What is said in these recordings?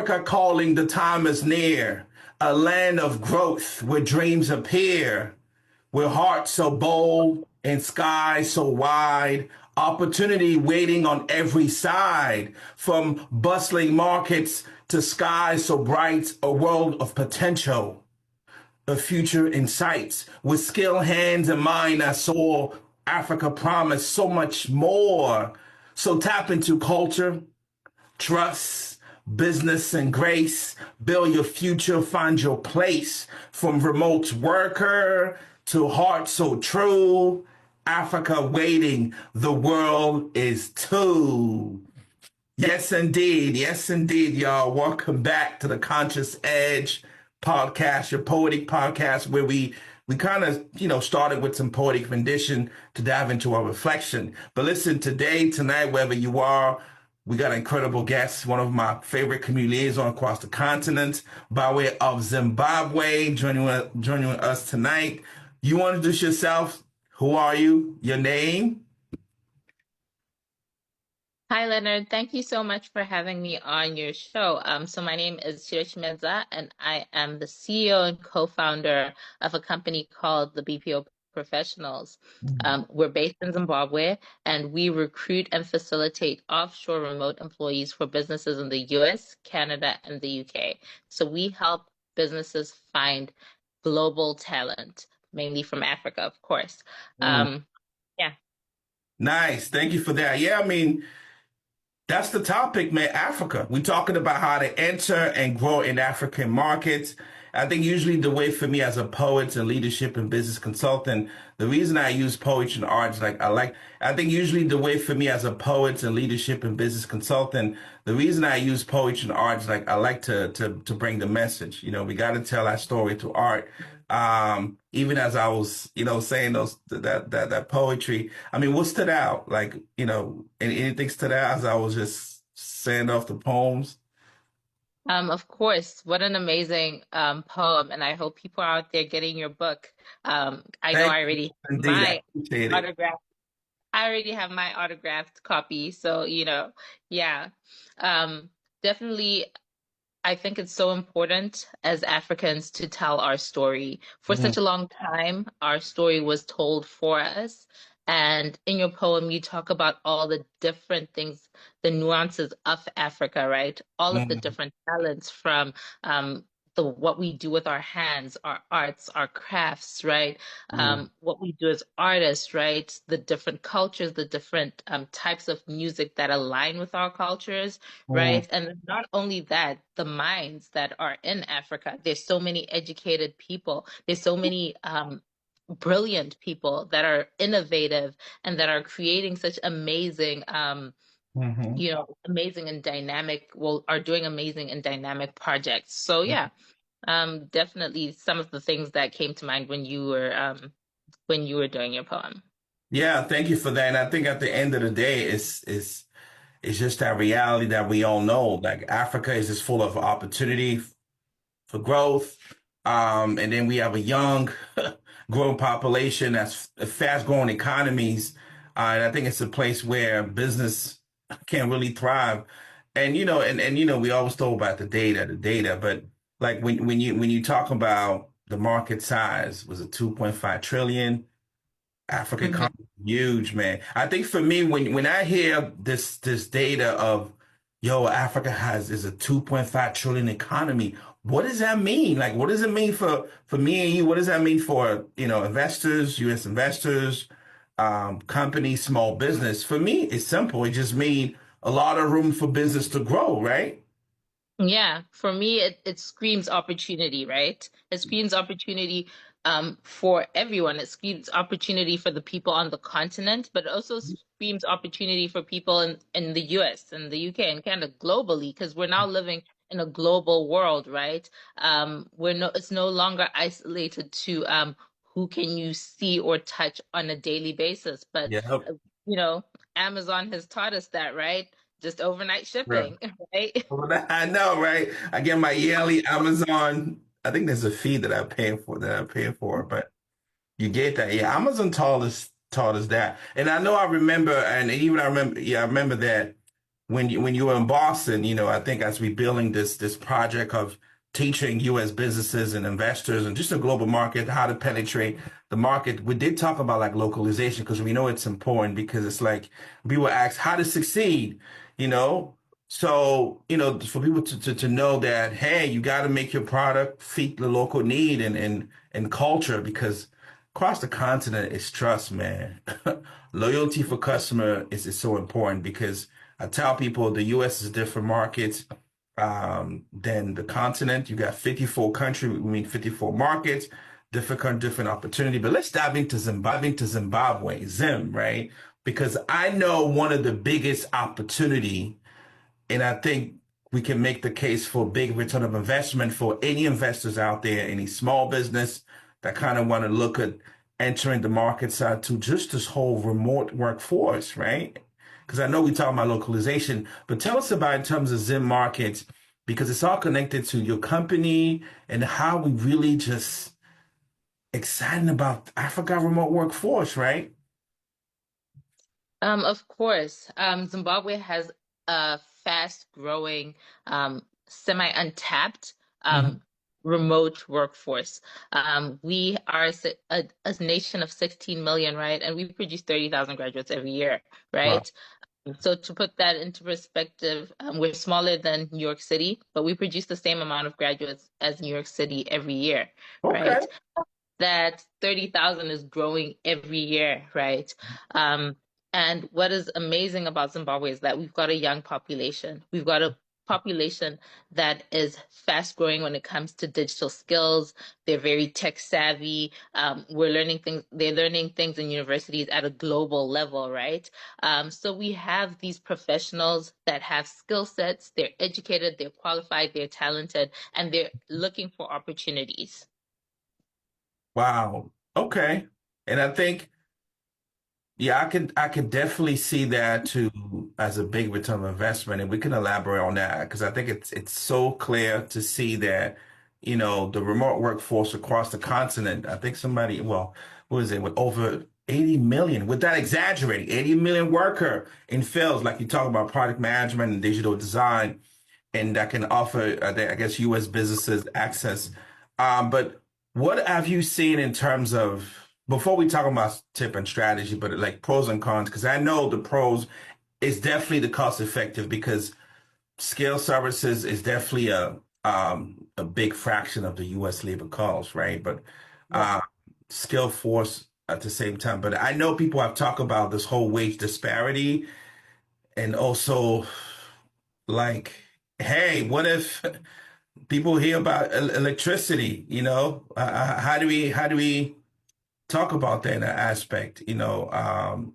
Africa calling, the time is near. A land of growth where dreams appear, where hearts so bold and skies so wide. Opportunity waiting on every side, from bustling markets to skies so bright, a world of potential, a future in sight. With skilled hands and mind, I saw Africa promise so much more. So tap into culture, trust, business, and grace. Build your future, find your place. From remote worker to heart so true. Africa waiting, the world is too. Yes, indeed. Yes, indeed, y'all. Welcome back to the Conscious Edge podcast, your poetic podcast, where we kind of, started with some poetic rendition to dive into our reflection. But listen, tonight, wherever you are, we got an incredible guest, one of my favorite community liaisons across the continent, by way of Zimbabwe, joining us tonight. You want to introduce yourself? Who are you? Your name? Hi, Leonard. Thank you so much for having me on your show. So my name is Chirchimedza, and I am the CEO and co-founder of a company called the BPO Professionals. We're based in Zimbabwe, and we recruit and facilitate offshore remote employees for businesses in the US, Canada, and the UK. So we help businesses find global talent, mainly from Africa, of course. Yeah. Nice. Thank you for that. Yeah, I mean, that's the topic, man. Africa. We're talking about how to enter and grow in African markets. I think usually the way for me as a poet and leadership and business consultant, the reason I use poetry and art is I think usually the way for me as a poet and leadership and business consultant, the reason I use poetry and art is I like to bring the message. We got to tell our story to art. Even as I was, saying that poetry, I mean, what stood out? Anything stood out as I was just saying off the poems? Of course, what an amazing poem, and I hope people are out there getting your book. I know Thank I you. already have Indeed, I my appreciate it. autograph. I already have my autographed copy, so yeah. Um, Definitely, I think it's so important as Africans to tell our story. For Mhm. such a long time, our story was told for us. And in your poem, you talk about all the different things, the nuances of Africa, right? All of the Mhm. different talents from um, the what we do with our hands, our arts, our crafts, right? Mhm. What we do as artists, right? The different cultures, the different types of music that align with our cultures, Mhm. right? And not only that, the minds that are in Africa. There's so many educated people. There's so many brilliant people that are innovative and that are creating such amazing, Mhm. amazing and dynamic, well, are doing amazing and dynamic projects. So yeah, definitely some of the things that came to mind when you were doing your poem. Yeah, thank you for that. And I think at the end of the day, it's just that reality that we all know. Like Africa is just full of opportunity for growth. And then we have a young, growing population that's fast growing economies. And I think it's a place where business can really thrive. And we always talk about the data, but like when you talk about the market size, was it 2.5 trillion? Africa Hmm. economy is huge, man. I think for me, when I hear this data of Africa is a 2.5 trillion economy, what does that mean? Like, what does it mean for me and you? What does that mean for investors, U.S. investors, companies, small business? For me, it's simple. It just means a lot of room for business to grow, right? Yeah, for me, it screams opportunity, right? It screams opportunity for everyone. It screams opportunity for the people on the continent, but it also screams opportunity for people in the US and the UK and kind of globally, because we're now living in a global world, right? It's no longer isolated to who can you see or touch on a daily basis, but Yeah. uh, you know, Amazon has taught us that, right? Just overnight shipping, right? I know, right? I get my yearly Amazon. I think there's a fee that I pay for, but you get that. Yeah, Amazon taught us that. And I know I remember, and even I remember, yeah, I remember that when you were in Boston, I think as we building this project of teaching U.S. businesses and investors and just the global market how to penetrate the market, we did talk about like localization because we know it's important because it's like people ask how to succeed, you know. So, for people to know that, hey, you got to make your product fit the local need and culture because across the continent, it's trust, man. Loyalty for customer is so important because I tell people the US is a different market than the continent. You got 54 countries, we mean 54 markets, different opportunity. But let's dive into Zimbabwe, Zim, right? Because I know one of the biggest opportunity and I think we can make the case for a big return of investment for any investors out there, any small business that kind of want to look at entering the market side to just this whole remote workforce, right? Because I know we talk about localization, but tell us about in terms of Zim markets, because it's all connected to your company and how we really just excited about Africa remote workforce, right? Of course, Zimbabwe has a fast-growing, semi-untapped Hmm. remote workforce. We are a nation of 16 million, right? And we produce 30,000 graduates every year, Wow. right? So to put that into perspective, we're smaller than New York City, but we produce the same amount of graduates as New York City every year, Okay. right? That 30,000 is growing every year, right? Um, and what is amazing about Zimbabwe is that we've got a young population. We've got a population that is fast growing when it comes to digital skills. They're very tech savvy. They're learning things in universities at a global level, right? So we have these professionals that have skill sets, they're educated, they're qualified, they're talented, and they're looking for opportunities. Wow. Okay. And I think yeah, I can definitely see that too as a big return of investment, and we can elaborate on that because I think it's so clear to see that, the remote workforce across the continent. I think somebody, well, what is it, with over 80 million, without exaggerating, 80 million worker in fields like you talk about product management and digital design and that can offer, I guess, U.S. businesses access. But what have you seen in terms of, before we talk about tip and strategy, but like pros and cons? Because I know the pros is definitely the cost effective because scale services is definitely a big fraction of the U.S. labor costs, right? But uh, skill force at the same time. But I know people have talked about this whole wage disparity and also like, hey, what if people hear about electricity, how do we talk about that aspect,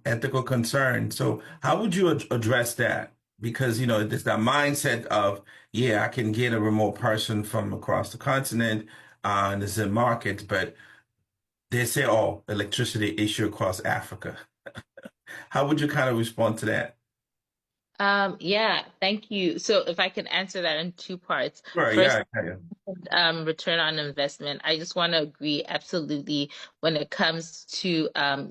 ethical concern. So how would you address that? Because, there's that mindset of, yeah, I can get a remote person from across the continent, and it's in market, but they say, oh, electricity issue across Africa. How would you kind of respond to that? Yeah, thank you. So if I can answer that in two parts. Right, First, yeah, yeah. return on investment. I just want to agree absolutely when it comes to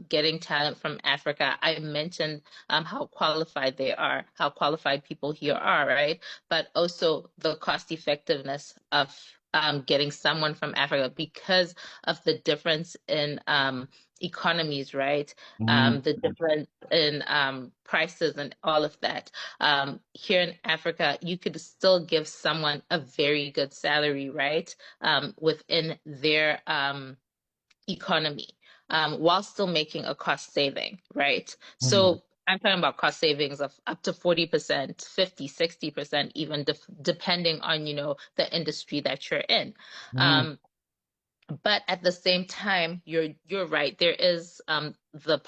getting talent from Africa. I mentioned how qualified they are, how qualified people here are, right? But also the cost effectiveness of getting someone from Africa because of the difference in economies, right? Mhm. The difference in prices and all of that. Here in Africa, you could still give someone a very good salary, right? Within their economy, while still making a cost saving, right? Mhm. So I'm talking about cost savings of up to 40%, 50, 60%, even depending on, the industry that you're in. Mhm. Um, but at the same time, you're right. There is the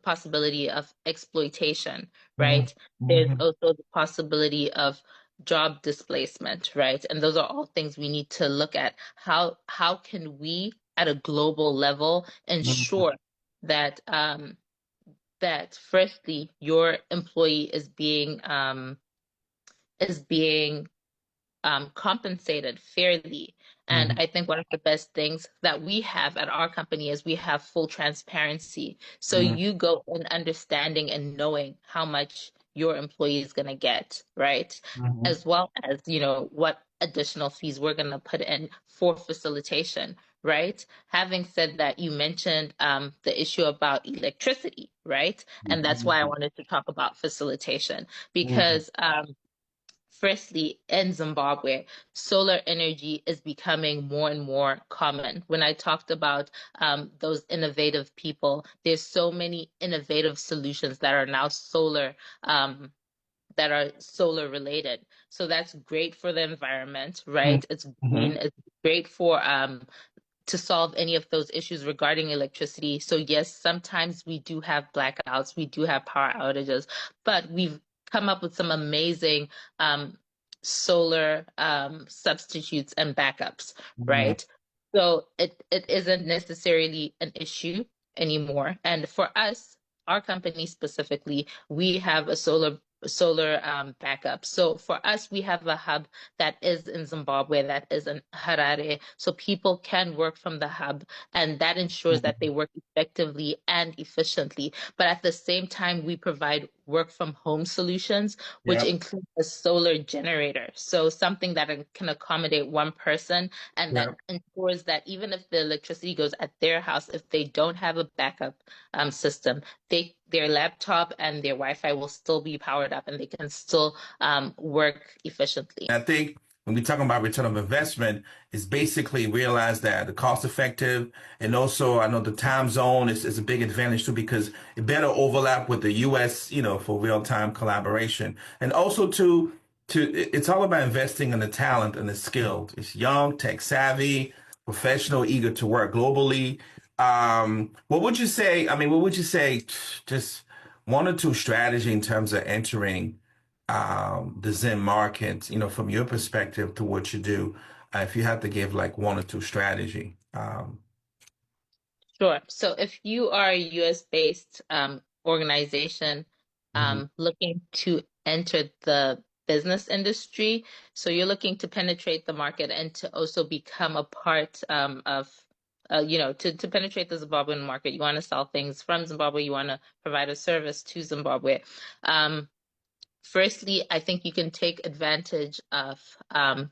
possibility of exploitation, Mhm. right? There's Mhm. also the possibility of job displacement, right? And those are all things we need to look at. How can we at a global level Mhm. ensure that that firstly your employee is being compensated fairly. And Mhm. I think one of the best things that we have at our company is we have full transparency. So Mhm. you go in understanding and knowing how much your employee is going to get, right? Mhm. As well as, what additional fees we're going to put in for facilitation, right? Having said that, you mentioned the issue about electricity, right? And that's why I Mhm. wanted to talk about facilitation Mhm. because firstly, in Zimbabwe, solar energy is becoming more and more common. When I talked about those innovative people, there's so many innovative solutions um, that are solar related. So that's great for the environment, Mhm. right? It's green. Mhm. It's great for to solve any of those issues regarding electricity. So yes, sometimes we do have blackouts, we do have power outages, but we've come up with some amazing um, solar substitutes and backups, Mhm. right? So it isn't necessarily an issue anymore. And for us, our company specifically, we have a solar backup. So for us, we have a hub that is in Zimbabwe, that is in Harare. So people can work from the hub, and that ensures that they Mhm. work effectively and efficiently. But at the same time, we provide work from home solutions, which Yep. include a solar generator. So something that can accommodate one person and that Yep. ensures that even if the electricity goes at their house, if they don't have a backup system, their laptop and their Wi-Fi will still be powered up and they can still work efficiently. I think when we're talking about return of investment, is basically realize that the cost effective and also I know the time zone is a big advantage too because it better overlap with the US, for real time collaboration. And also it's all about investing in the talent and the skilled. It's young, tech savvy, professional, eager to work globally. What would you say? I mean, what would you say? Just one or two strategy in terms of entering the Zen market, from your perspective to what you do, if you had to give like one or two strategy. Sure. So if you are a US based organization Mhm. looking to enter the business industry, so you're looking to penetrate the market and to also become a part to penetrate the Zimbabwean market, you want to sell things from Zimbabwe, you want to provide a service to Zimbabwe. Um, Firstly, I think you can take advantage of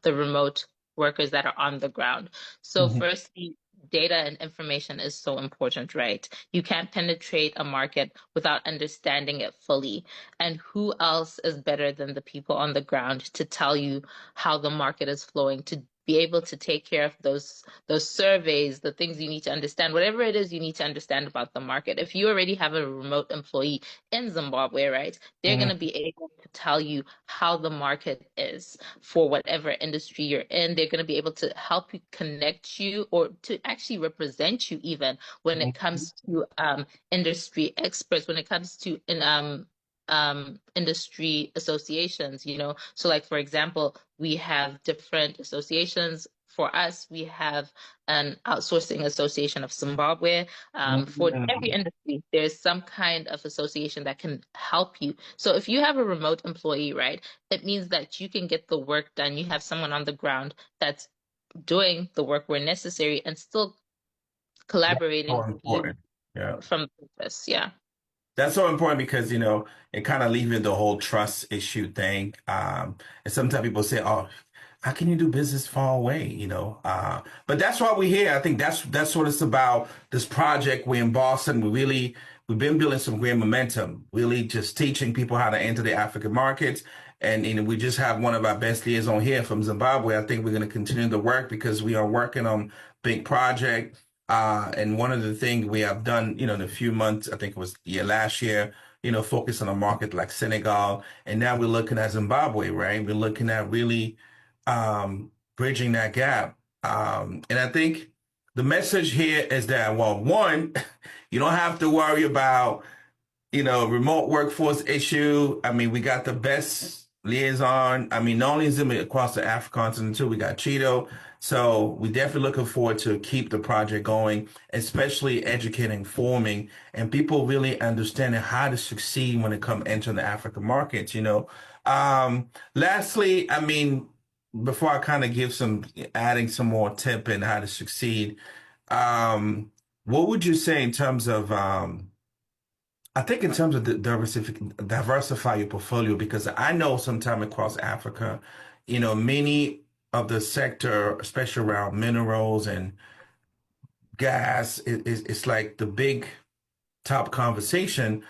the remote workers that are on the ground. So, Mhm. firstly, data and information is so important, right? You can't penetrate a market without understanding it fully. And who else is better than the people on the ground to tell you how the market is flowing, to be able to take care of those surveys, the things you need to understand, whatever it is you need to understand about the market. If you already have a remote employee in Zimbabwe, right? They're going to Mhm. be able to tell you how the market is for whatever industry you're in. They're going to be able to help you connect you or to actually represent you even when it Mhm. comes to industry experts, when it comes to industry associations, So like for example, we have different associations. For us, we have an outsourcing association of Zimbabwe. For every Mhm. industry, there's some kind of association that can help you. So if you have a remote employee, right, it means that you can get the work done. You have someone on the ground that's doing the work where necessary and still That's collaborating so with you important. Yeah. from the office. Yeah. That's so important because, it kind of leaves you the whole trust issue thing. And sometimes people say, "Oh, how can you do business far away?" But that's why we're here. I think that's what it's about. This project, we're in Boston. We've been building some great momentum, really just teaching people how to enter the African markets. And, we just have one of our best liaison here from Zimbabwe. I think we're going to continue the work because we are working on big project. And one of the things we have done, in a few months, I think it was last year, focus on a market like Senegal. And now we're looking at Zimbabwe, right? We're looking at really bridging that gap. And I think the message here is that, well, one, you don't have to worry about remote workforce issue. I mean, we got the best liaison. I mean, not only is it across the African continent too, we got Cheeto. So we definitely looking forward to keep the project going, especially educating, forming, and people really understanding how to succeed when it comes entering the African markets. Lastly, I mean, before I kind of give adding some more tip in how to succeed, what would you say in terms of I think in terms of the diversify your portfolio, because I know sometime across Africa, many of the sector, especially around minerals and gas, it's like the big top conversation.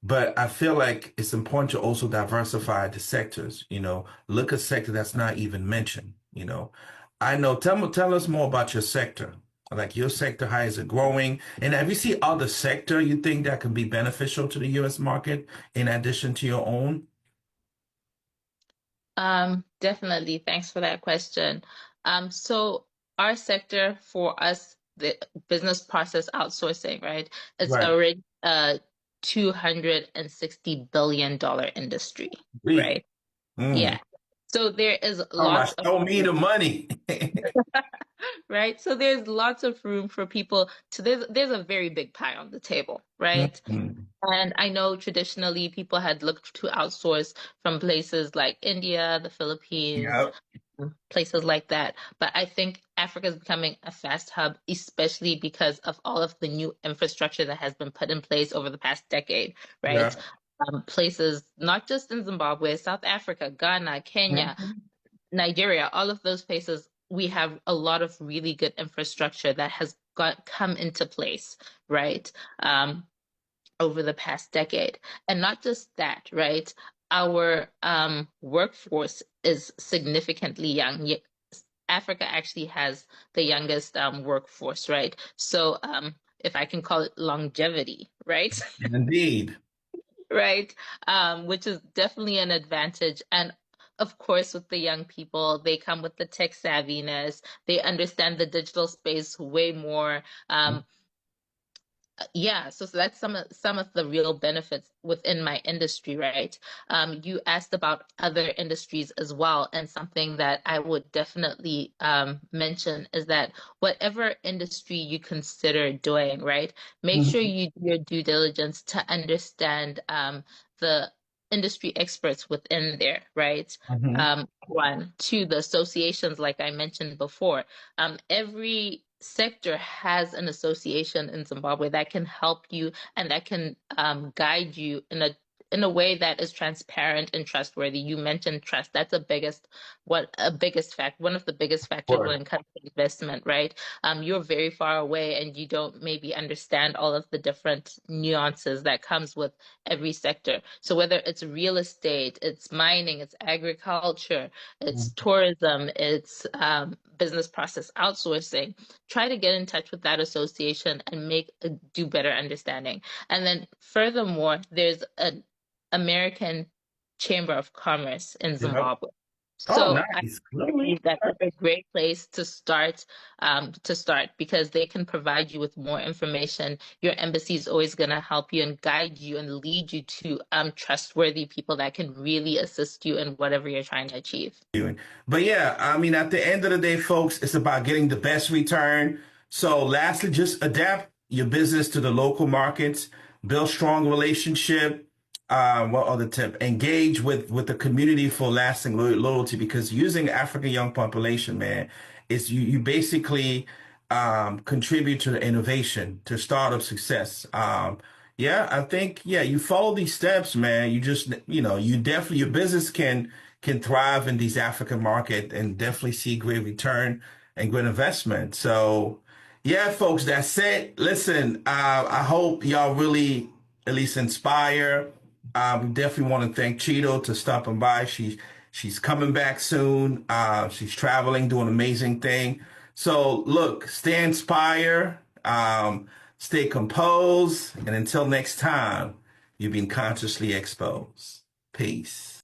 But I feel like it's important to also diversify the sectors, look at sector that's not even mentioned. I know, tell us more about your sector. Like your sector, how is it growing? And have you seen other sector you think that could be beneficial to the US market in addition to your own? Definitely. Thanks for that question. So our sector for us, the business process outsourcing, right? It's Right. already a $260 billion industry, Really? right? Mm. Yeah. So there is Oh my, lots of show me the money. right? So there's lots of room for people to there's a very big pie on the table, right? Mhm. And I know traditionally people had looked to outsource from places like India, the Philippines, Yep. places like that. But I think Africa is becoming a fast hub, especially because of all of the new infrastructure that has been put in place over the past decade, right? Yeah. Places not just in Zimbabwe, South Africa, Ghana, Kenya, Mhm. Nigeria, all of those places, we have a lot of really good infrastructure that has come into place, right? Um, over the past decade. And not just that, right? Our workforce is significantly young. Africa actually has the youngest workforce, right? So if I can call it longevity, right? Indeed. Right? Which is definitely an advantage. And of course, with the young people, they come with the tech savviness. They understand the digital space way more. Yeah, so that's some of the real benefits within my industry, right? You asked about other industries as well, and something that I would definitely mention is that whatever industry you consider doing, right, make sure Mhm. you do your due diligence to understand the industry experts within there, right? Mhm. One, two, the associations, like I mentioned before. Every sector has an association in Zimbabwe that can help you and that can guide you in a way that is transparent and trustworthy. You mentioned trust. That's a biggest fact, one of the biggest factors when Sure. it comes to investment, right? You're very far away and you don't maybe understand all of the different nuances that comes with every sector. So whether it's real estate, it's mining, it's agriculture, it's Mhm. tourism, it's business process outsourcing. Try to get in touch with that association and do better understanding. And then furthermore, there's an American Chamber of Commerce in Yep. Zimbabwe. Oh, So I nice. Really? believe that is a great place to start because they can provide you with more information. Your embassy is always going to help you and guide you and lead you to trustworthy people that can really assist you in whatever you're trying to achieve. Doing. But yeah, I mean, at the end of the day, folks, it's about getting the best return. So, lastly, just adapt your business to the local markets, build strong relationship. What other tip? Engage with the community for lasting loyalty because using African young population, man, is you basically contribute to the innovation, to startup success. Yeah, I think you follow these steps, man. You just you definitely your business can thrive in these African market and definitely see great return and great investment. So, yeah, folks, that's it. Listen, I hope y'all really at least inspire. We definitely want to thank Cheeto to stopping by. She's coming back soon. She's traveling, doing an amazing thing. So, look, stay inspired, stay composed, and until next time, you've been consciously exposed. Peace.